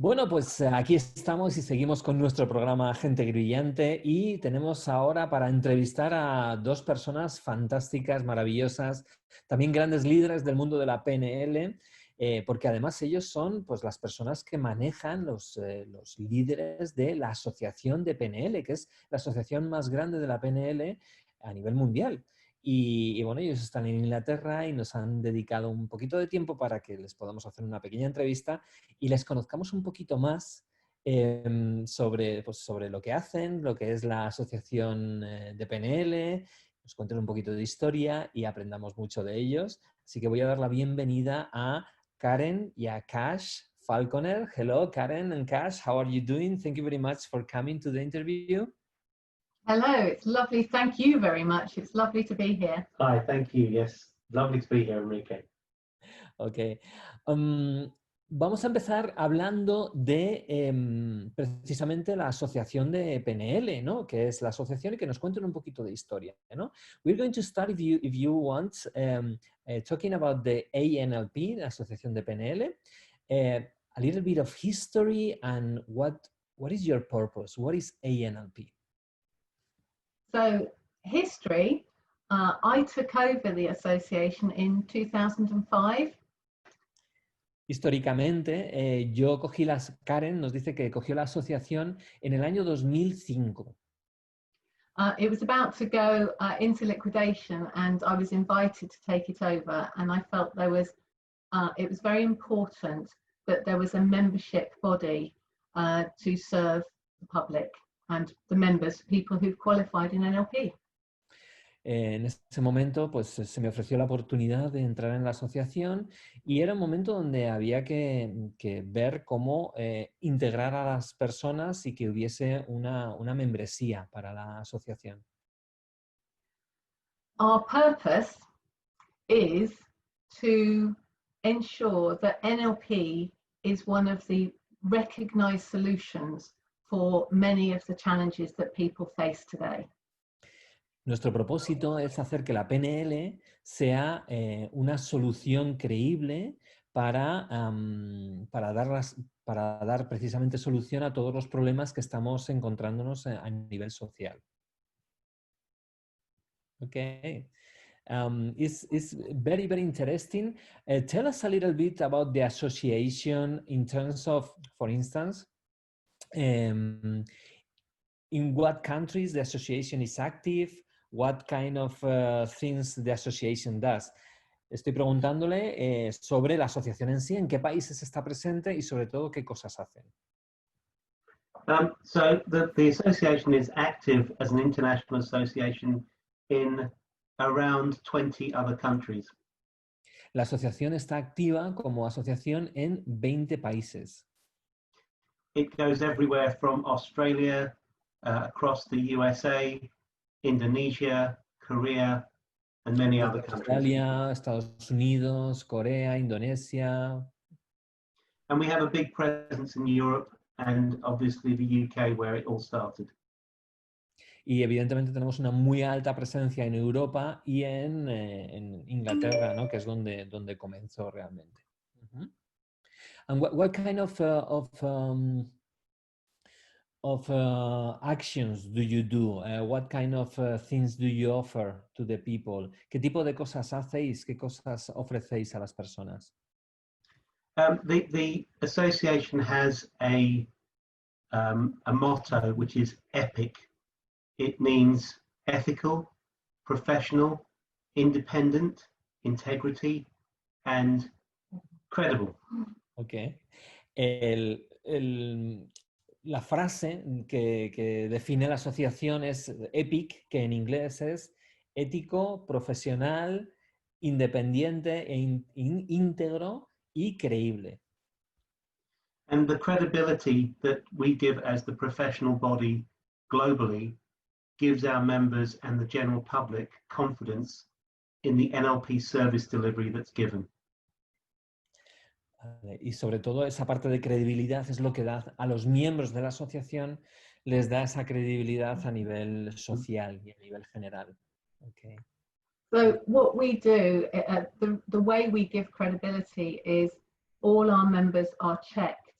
Bueno, pues aquí estamos y seguimos con nuestro programa Gente Brillante y tenemos ahora para entrevistar a dos personas fantásticas, maravillosas, también grandes líderes del mundo de la PNL, porque además ellos son pues, las personas que manejan los líderes de la Asociación de PNL, que es la asociación más grande de la PNL a nivel mundial. Y bueno, ellos están en Inglaterra y nos han dedicado un poquito de tiempo para que les podamos hacer una pequeña entrevista y les conozcamos un poquito más sobre lo que hacen, lo que es la asociación de PNL, nos cuenten un poquito de historia y aprendamos mucho de ellos. Así que voy a dar la bienvenida a Karen y a Kash Falconer. Hello, Karen and Kash. How are you doing? Thank you very much for coming to the interview. Hello, it's lovely. Thank you very much. It's lovely to be here. Hi, thank you. Yes, lovely to be here, Enrique. Ok. Vamos a empezar hablando de precisamente la asociación de PNL, ¿no? Que es la asociación y que nos cuenten un poquito de historia, ¿no? We're going to start, if you want, talking about the ANLP, la asociación de PNL, a little bit of history and what is your purpose? What is ANLP? So, history, I took over the association in 2005. Históricamente, Karen nos dice que cogió la asociación en el año 2005. It was about to go into liquidation and I was invited to take it over, and I felt it was very important that there was a membership body to serve the public and the members, people who've qualified in NLP. En ese momento, pues se me ofreció la oportunidad de entrar en la asociación y era un momento donde había que ver cómo integrar a las personas y que hubiese una membresía para la asociación. Our purpose is to ensure that NLP is one of the recognized solutions for many of the challenges that people face today. Nuestro propósito es hacer que la PNL sea una solución creíble para dar precisamente solución a todos los problemas que estamos encontrándonos a nivel social. Okay. It's very, very interesting. Tell us a little bit about the association in terms of, for instance, in what countries the association is active, what kind of things the association does. Estoy preguntándole sobre la asociación en sí, en qué países está presente y sobre todo qué cosas hacen. So the association is active as an international association in around 20 other countries. La asociación está activa como asociación en 20 países. It goes everywhere from Australia, across the USA, Indonesia, Korea, and many other countries. Australia, Estados Unidos, Corea, Indonesia. And we have a big presence in Europe and obviously the UK where it all started. Y evidentemente tenemos una muy alta presencia en Europa y en Inglaterra, ¿no? Que es donde comenzó realmente. And what kind of actions do you do? What kind of things do you offer to the people? ¿Qué tipo de cosas hacéis? ¿Qué cosas ofrecéis a las personas? The association has a motto which is EPIC. It means ethical, professional, independent, integrity, and credible. Okay. La frase que define la asociación es EPIC, que en inglés es ético, profesional, independiente e íntegro y creíble. And the credibility that we give as the professional body globally gives our members and the general public confidence in the NLP service delivery that's given. Y sobre todo esa parte de credibilidad es lo que da a los miembros de la asociación, les da esa credibilidad a nivel social y a nivel general. Okay. So what we do, the way we give credibility is all our members are checked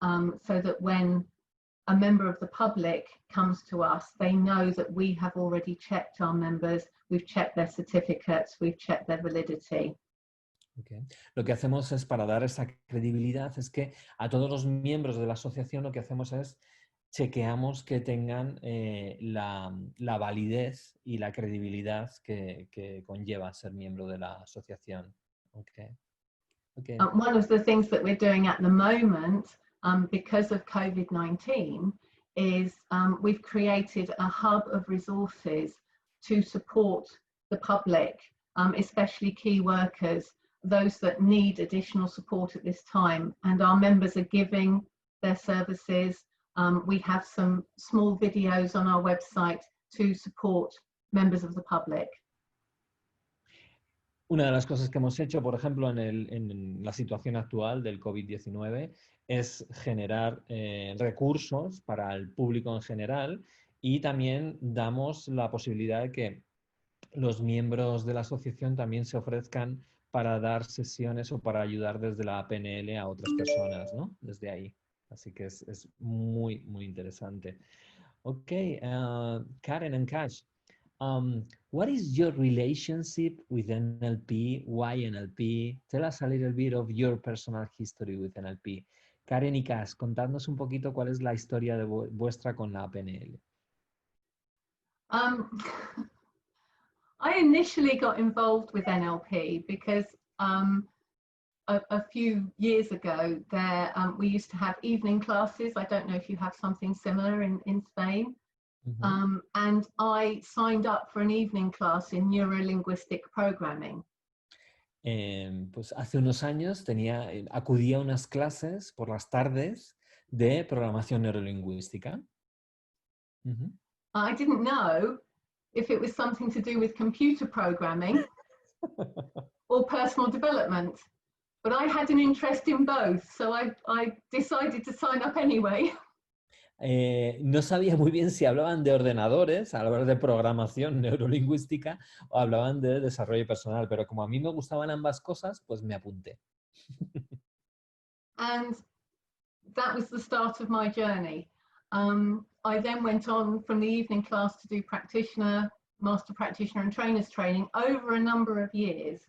so that when a member of the public comes to us, they know that we have already checked our members, we've checked their certificates, we've checked their validity. Okay. Lo que hacemos es, para dar esa credibilidad, es que a todos los miembros de la asociación lo que hacemos es chequeamos que tengan la validez y la credibilidad que conlleva ser miembro de la asociación. Okay. Okay. One of the things that we're doing at the moment, because of COVID-19, is we've created a hub of resources to support the public, especially key workers, those that need additional support at this time. And our members are giving their services. We have some small videos on our website to support members of the public. Una de las cosas que hemos hecho, por ejemplo, en la situación actual del COVID-19 es generar recursos para el público en general, y también damos la posibilidad de que los miembros de la asociación también se ofrezcan para dar sesiones o para ayudar desde la PNL a otras personas, ¿no? Desde ahí. Así que es muy, muy interesante. Ok, Karen and Kash, what is your relationship with NLP? Why NLP? Tell us a little bit of your personal history with NLP. Karen y Kash, contadnos un poquito cuál es la historia de vuestra con la PNL. I initially got involved with NLP because a few years ago we used to have evening classes. I don't know if you have something similar in Spain. Mm-hmm. And I signed up for an evening class in neurolinguistic programming. Pues hace unos años acudía a unas clases por las tardes de programación neurolingüística. Mm-hmm. I didn't know if it was something to do with computer programming or personal development, but I had an interest in both, so I decided to sign up anyway. No sabía muy bien si hablaban de ordenadores, hablar de programación neurolingüística, o hablaban de desarrollo personal, pero como a mí me gustaban ambas cosas, pues me apunté. And that was the start of my journey. I then went on from the evening class to do practitioner, master practitioner and trainers training over a number of years.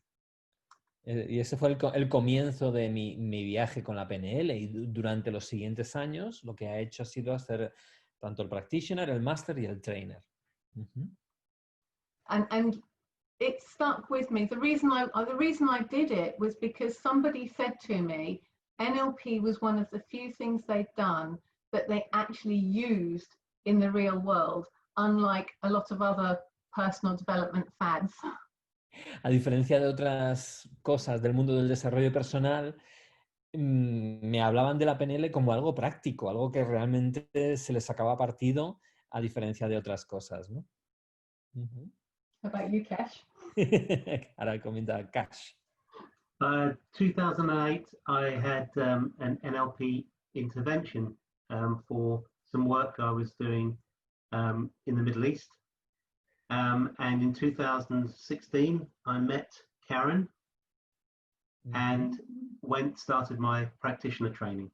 Y ese fue el comienzo de mi viaje con la PNL, y durante los siguientes años lo que ha hecho ha sido hacer tanto el practitioner, el master y el trainer. Uh-huh. And it stuck with me. The reason I did it was because somebody said to me, NLP was one of the few things they'd done that they actually used in the real world, unlike a lot of other personal development fads. A diferencia de otras cosas del mundo del desarrollo personal, me hablaban de la PNL como algo práctico, algo que realmente se les sacaba partido, a diferencia de otras cosas, ¿no? Uh-huh. How about you, Kash? Ahora comenta Kash. 2008, I had an NLP intervention for some work I was doing in the Middle East. And in 2016, I met Karen and started my practitioner training.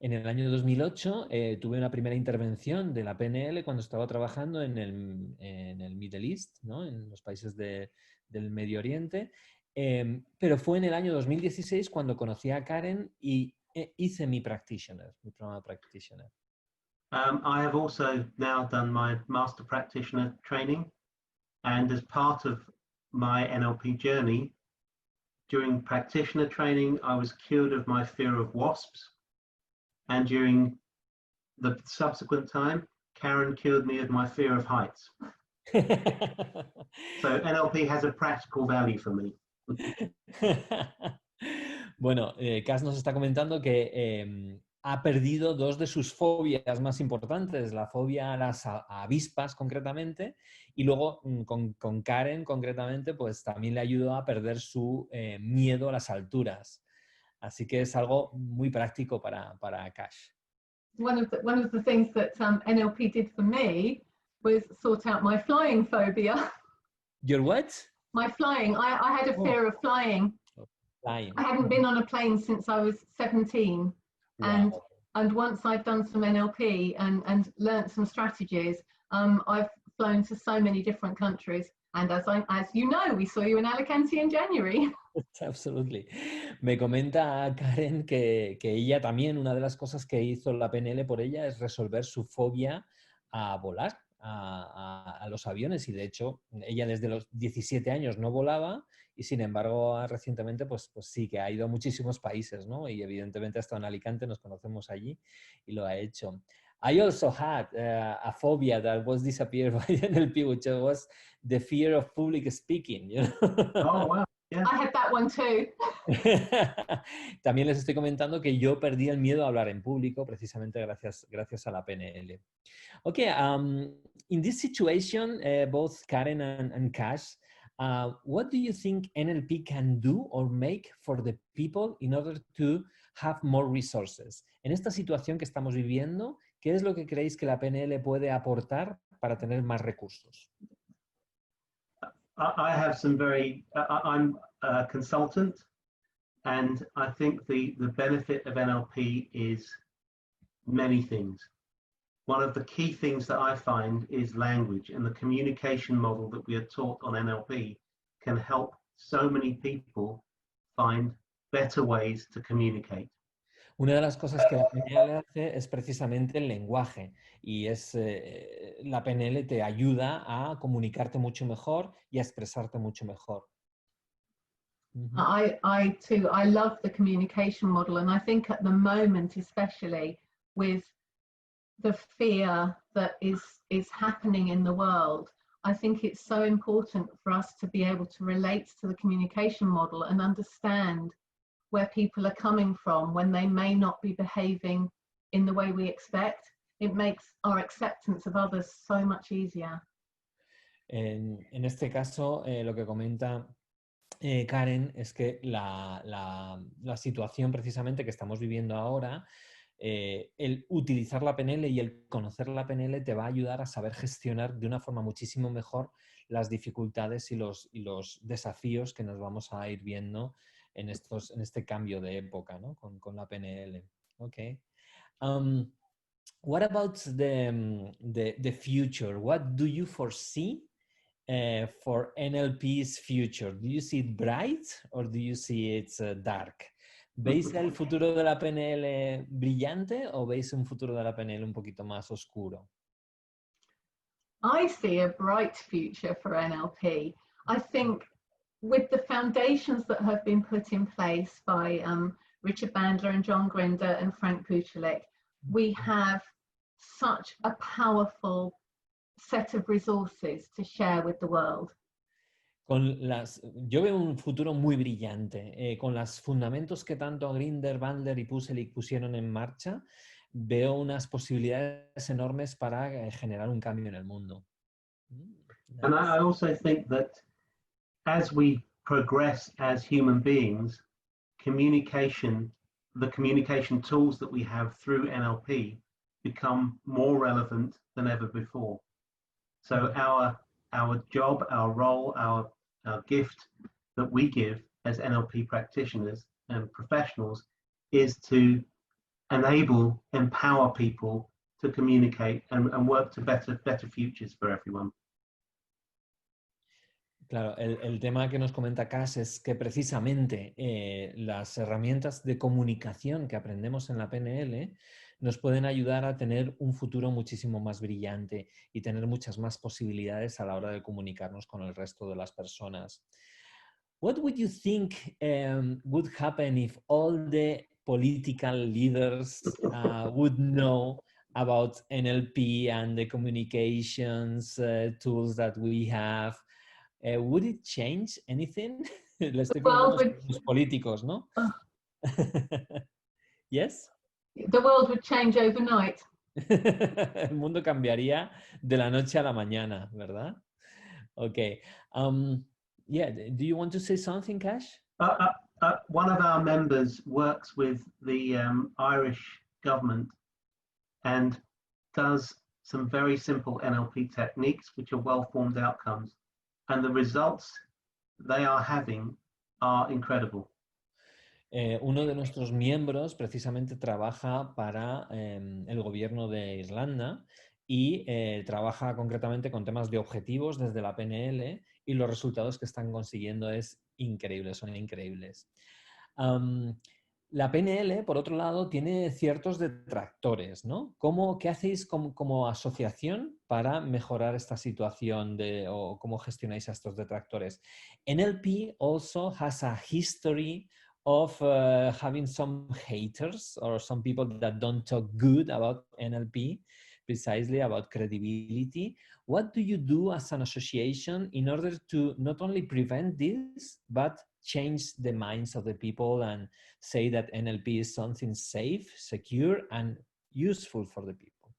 En el año 2008 tuve una primera intervención de la PNL cuando estaba trabajando en el Middle East, ¿no? En los países del Medio Oriente, pero fue en el año 2016 cuando conocí a Karen y hice mi programa practitioner. I have also now done my master practitioner training, and as part of my NLP journey, during practitioner training, I was cured of my fear of wasps, and during the subsequent time, Karen cured me of my fear of heights. So NLP has a practical value for me. Bueno, Kash nos está comentando que ha perdido dos de sus fobias más importantes, la fobia a las avispas concretamente, y luego con Karen concretamente, pues también le ayudó a perder su miedo a las alturas. Así que es algo muy práctico para Kash. One of the things that NLP did for me was sort out my flying phobia. Your what? My flying. I had a fear of flying. Flying. I hadn't been on a plane since I was 17. And Wow. and once I've done some NLP and learnt some strategies, I've flown to so many different countries. And as you know, we saw you in Alicante in January. Absolutely. Me comenta Karen que ella también, una de las cosas que hizo la PNL por ella es resolver su fobia a volar, a los aviones. Y de hecho, ella desde los 17 años no volaba y sin embargo recientemente pues sí que ha ido a muchísimos países, ¿no? Y evidentemente ha estado en Alicante, nos conocemos allí y lo ha hecho. I also had a phobia that was disappeared by NLP, which was the fear of public speaking. You know? Oh, wow. Yeah. I had that one too. También les estoy comentando que yo perdí el miedo a hablar en público precisamente gracias a la PNL. Okay, in this situation, both Karen and Kash, what do you think NLP can do or make for the people in order to have more resources? En esta situación que estamos viviendo, ¿qué es lo que creéis que la PNL puede aportar para tener más recursos? I have some very, I'm a consultant, and I think the benefit of NLP is many things. One of the key things that I find is language, and the communication model that we are taught on NLP can help so many people find better ways to communicate. Una de las cosas que la PNL hace es precisamente el lenguaje y la PNL te ayuda a comunicarte mucho mejor y a expresarte mucho mejor. I too, I love the communication model, and I think at the moment, especially with the fear that is happening in the world, I think it's so important for us to be able to relate to the communication model and understand where people are coming from when they may not be behaving in the way we expect. It makes our acceptance of others so much easier. En este caso, lo que comenta Karen es que la situación precisamente que estamos viviendo ahora, el utilizar la PNL y el conocer la PNL te va a ayudar a saber gestionar de una forma muchísimo mejor las dificultades y los desafíos que nos vamos a ir viendo en este cambio de época, ¿no? con la PNL. Okay. What about the future? What do you foresee for NLP's future? Do you see it bright or do you see it dark? ¿Veis el futuro de la PNL brillante o veis un futuro de la PNL un poquito más oscuro? I see a bright future for NLP. I think with the foundations that have been put in place by Richard Bandler and John Grinder and Frank Kuchelik, we have such a powerful set of resources to share with the world. Yo veo un futuro muy brillante. Con los fundamentos que tanto Grinder, Bandler y Kuchelik pusieron en marcha, veo unas posibilidades enormes para generar un cambio en el mundo. And I also think that as we progress as human beings, the communication tools that we have through NLP become more relevant than ever before. So our job, our role, our gift that we give as NLP practitioners and professionals is to empower people to communicate and work to better futures for everyone. Claro, el tema que nos comenta Kash es que precisamente las herramientas de comunicación que aprendemos en la PNL nos pueden ayudar a tener un futuro muchísimo más brillante y tener muchas más posibilidades a la hora de comunicarnos con el resto de las personas. What would you think would happen if all the political leaders would know about NLP and the communications tools that we have? Would it change anything? Le estoy preguntando a los políticos, ¿no? Yes? The world would change overnight. El mundo cambiaría de la noche a la mañana, ¿verdad? Okay. Yeah, do you want to say something, Kash? One of our members works with the Irish government and does some very simple NLP techniques, which are well-formed outcomes. And the results they are having are incredible. Uno de nuestros miembros precisamente trabaja para el gobierno de Irlanda y trabaja concretamente con temas de objetivos desde la PNL y los resultados que están consiguiendo es increíble, son increíbles. La PNL, por otro lado, tiene ciertos detractores, ¿no? ¿Qué hacéis como asociación para mejorar esta situación o cómo gestionáis a estos detractores? NLP also has a history of having some haters or some people that don't talk good about NLP, precisely about credibility. What do you do as an association in order to not only prevent this, but change the minds of the people and say that NLP is something safe, secure, and useful for the people?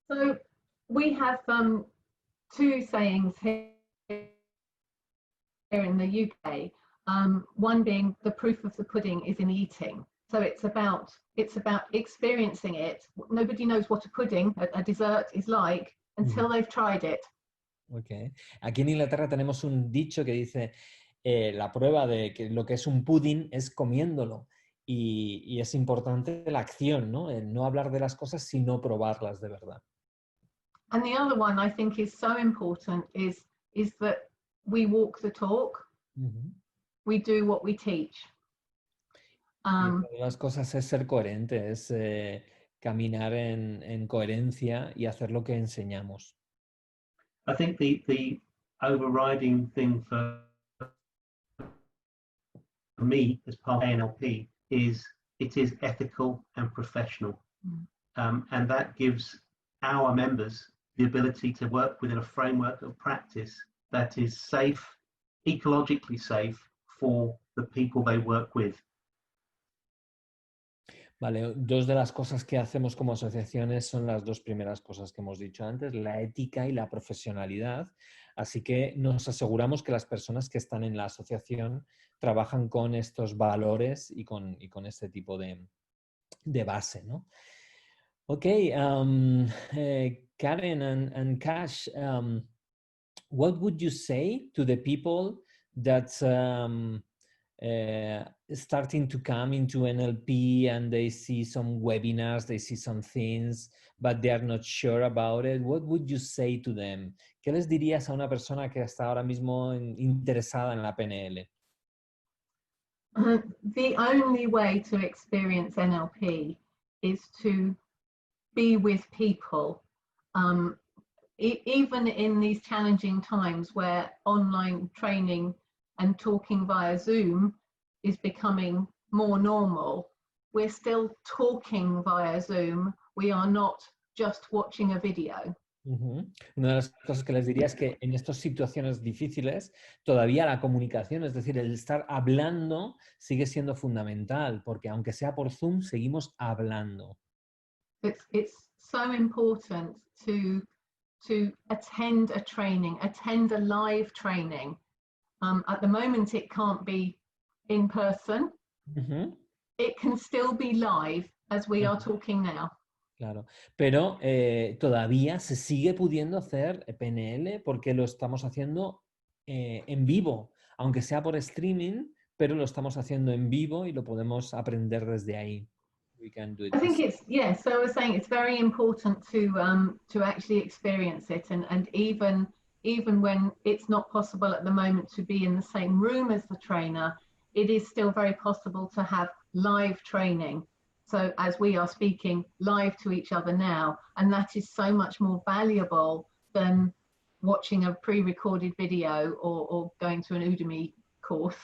So we have two sayings here in the UK. One being the proof of the pudding is in eating. So it's about experiencing it. Nobody knows what a pudding, a dessert, is like until they've tried it. Okay. Aquí en Inglaterra tenemos un dicho que dice la prueba de que lo que es un pudding es comiéndolo. Y es importante la acción, ¿no? El no hablar de las cosas, sino probarlas de verdad. And the other one I think is so important is that we walk the talk. We do what we teach. Una de las cosas es ser coherente, es caminar en coherencia y hacer lo que enseñamos. I think the overriding thing for me as part of NLP is it is ethical and professional. And that gives our members the ability to work within a framework of practice that is safe, ecologically safe for the people they work with. Vale, dos de las cosas que hacemos como asociaciones son las dos primeras cosas que hemos dicho antes, la ética y la profesionalidad. Así que nos aseguramos que las personas que están en la asociación trabajan con estos valores y con este tipo de base, ¿no? Ok, Karen and Kash, what would you say to the people that starting to come into NLP and they see some webinars, they see some things, but they are not sure about it? What would you say to them? ¿Qué les dirías a una persona que está ahora mismo interesada en la PNL? The only way to experience NLP is to be with people. Even in these challenging times where online training and talking via Zoom is becoming more normal, we're still talking via Zoom. We are not just watching a video. Una de las cosas que les diría es que en estas situaciones difíciles todavía la comunicación, es decir, el estar hablando sigue siendo fundamental, porque aunque sea por Zoom, seguimos hablando. It's so important to attend a training, attend a live training. At the moment, it can't be in person. It can still be live as we are talking now. Claro, pero todavía se sigue pudiendo hacer PNL porque lo estamos haciendo en vivo, aunque sea por streaming, pero lo estamos haciendo en vivo y lo podemos aprender desde ahí. We can do it. I think it's, yeah, so I was saying it's very important to actually experience it, and even when it's not possible at the moment to be in the same room as the trainer, it is still very possible to have live training. So as we are speaking live to each other now, and that is so much more valuable than watching a pre-recorded video or going to an Udemy course.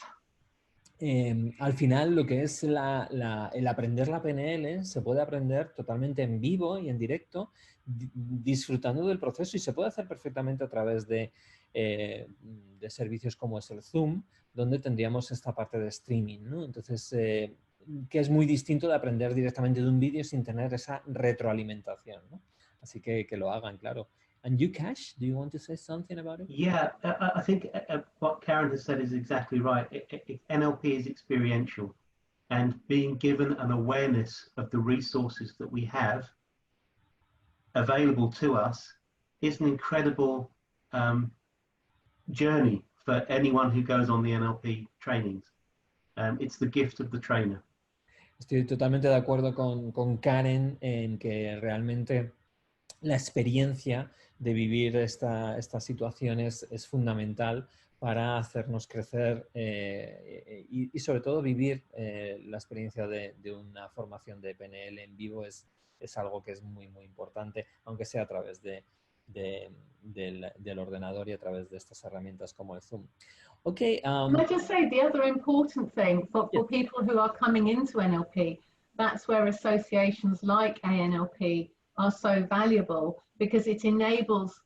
Al final, lo que es el aprender la PNL se puede aprender totalmente en vivo y en directo, disfrutando del proceso, y se puede hacer perfectamente a través de servicios como es el Zoom, donde tendríamos esta parte de streaming, ¿no? Entonces, que es muy distinto de aprender directamente de un vídeo sin tener esa retroalimentación, ¿no? Así que lo hagan, claro. And you, Kash, do you want to say something about it? Yeah, I think what Karen has said is exactly right. NLP is experiential, and being given an awareness of the resources that we have available to us is an incredible journey for anyone who goes on the NLP trainings. It's the gift of the trainer. Estoy totalmente de acuerdo con Karen en que realmente la experiencia de vivir estas situaciones es fundamental para hacernos crecer y sobre todo vivir la experiencia de una formación de PNL en vivo es algo que es muy, muy importante, aunque sea a través del ordenador y a través de estas herramientas como el Zoom. Okay. Can I just say the other important thing for people who are coming into NLP, that's where associations like ANLP are so valuable, because it enables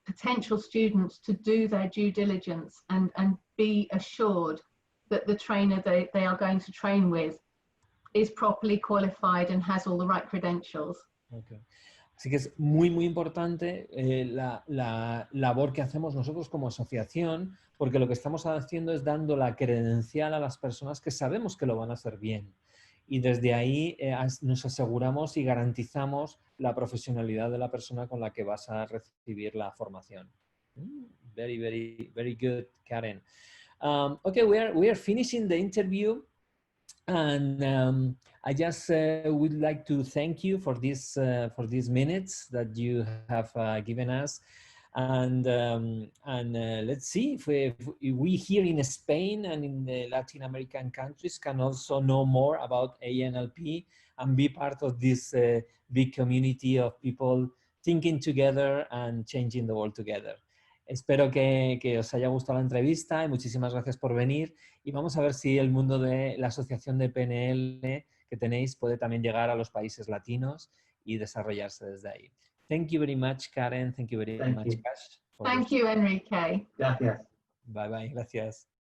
potential students to do their due diligence and be assured that the trainer they are going to train with is properly qualified and has all the right credentials. Okay. Así que es muy, muy importante la labor que hacemos nosotros como asociación, porque lo que estamos haciendo es dando la credencial a las personas que sabemos que lo van a hacer bien. Y desde ahí nos aseguramos y garantizamos la profesionalidad de la persona con la que vas a recibir la formación. Very, very, very good, Karen. Okay, we are finishing the interview. And I just would like to thank you for these minutes that you have given us. And let's see if we here in Spain and in the Latin American countries can also know more about ANLP and be part of this big community of people thinking together and changing the world together. Espero que os haya gustado la entrevista y muchísimas gracias por venir. Y vamos a ver si el mundo de la asociación de PNL que tenéis puede también llegar a los países latinos y desarrollarse desde ahí. Thank you very much, Karen. Thank you very much, Kash. Thank you, Enrique. Gracias. Bye bye. Gracias.